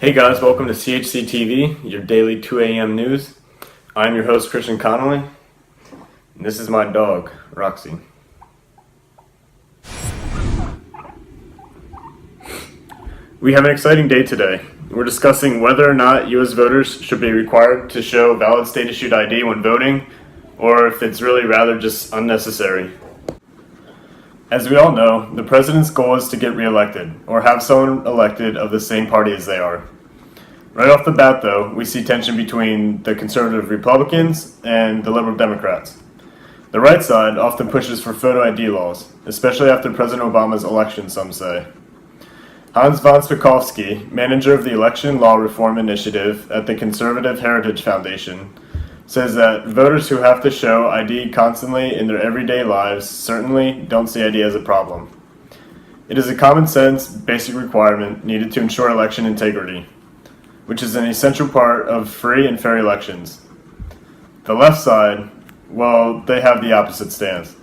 Hey guys, welcome to CHC TV, your daily 2 a.m. news. I'm your host, Connolly, and this is my dog, Roxy. We have an exciting day today. We're discussing whether or not U.S. voters should be required to show valid state-issued ID when voting, or if it's really rather just unnecessary. As we all know, the president's goal is to get reelected, or have someone elected of the same party as they are. Right off the bat, though, we see tension between the conservative Republicans and the liberal Democrats. The right side often pushes for photo ID laws, especially after President Obama's election, some say. Hans von Spakovsky, manager of the Election Law Reform Initiative at the Conservative Heritage Foundation, says that voters who have to show ID constantly in their everyday lives certainly don't see ID as a problem. It is a common sense, basic requirement needed to ensure election integrity, which is an essential part of free and fair elections. The left side, well, they have the opposite stance.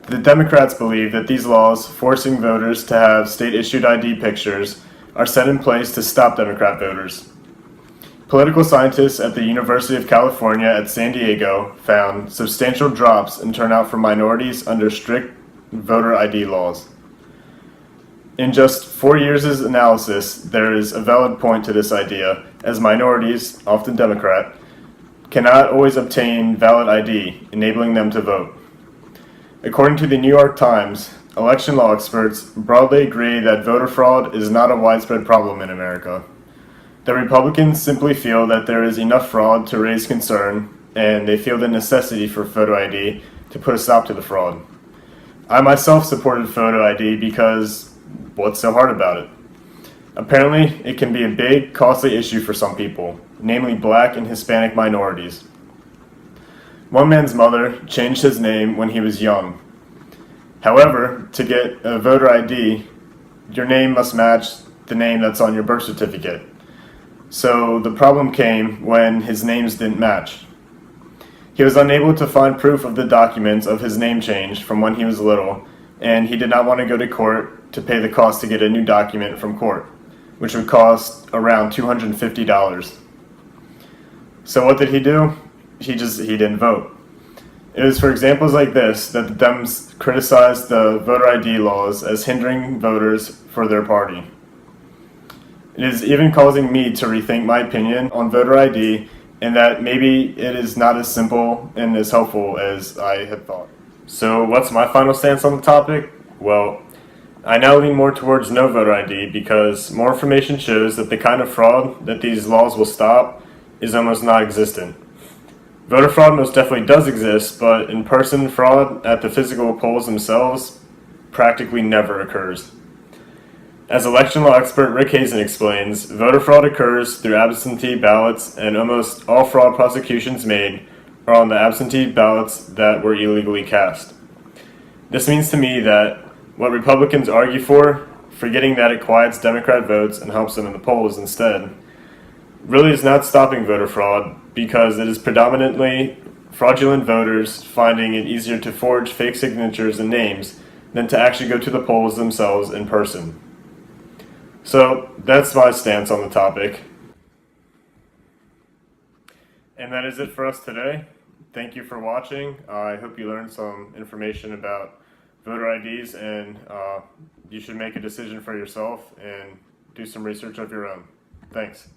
The Democrats believe that these laws forcing voters to have state-issued ID pictures are set in place to stop Democrat voters. Political scientists at the University of California at San Diego found substantial drops in turnout for minorities under strict voter ID laws. In just 4 years' analysis, there is a valid point to this idea, as minorities, often Democrat, cannot always obtain valid ID, enabling them to vote. According to the New York Times, election law experts broadly agree that voter fraud is not a widespread problem in America. The Republicans simply feel that there is enough fraud to raise concern, and they feel the necessity for photo ID to put a stop to the fraud. I myself supported photo ID because what's so hard about it? Apparently, it can be a big, costly issue for some people, namely Black and Hispanic minorities. One man's mother changed his name when he was young. However, to get a voter ID, your name must match the name that's on your birth certificate. So the problem came when his names didn't match. He was unable to find proof of the documents of his name change from when he was little, and he did not want to go to court to pay the cost to get a new document from court, which would cost around $250. So what did he do? He didn't vote. It was for examples like this that the Dems criticized the voter ID laws as hindering voters for their party. It is even causing me to rethink my opinion on voter ID, and that maybe it is not as simple and as helpful as I had thought. So what's my final stance on the topic? Well, I now lean more towards no voter ID because more information shows that the kind of fraud that these laws will stop is almost non-existent. Voter fraud most definitely does exist, but in-person fraud at the physical polls themselves practically never occurs. As election law expert Rick Hazen explains, voter fraud occurs through absentee ballots, and almost all fraud prosecutions made are on the absentee ballots that were illegally cast. This means to me that what Republicans argue for, forgetting that it quiets Democrat votes and helps them in the polls instead, really is not stopping voter fraud because it is predominantly fraudulent voters finding it easier to forge fake signatures and names than to actually go to the polls themselves in person. So that's my stance on the topic. And that is it for us today. Thank you for watching. I hope you learned some information about voter IDs, and you should make a decision for yourself and do some research of your own. Thanks.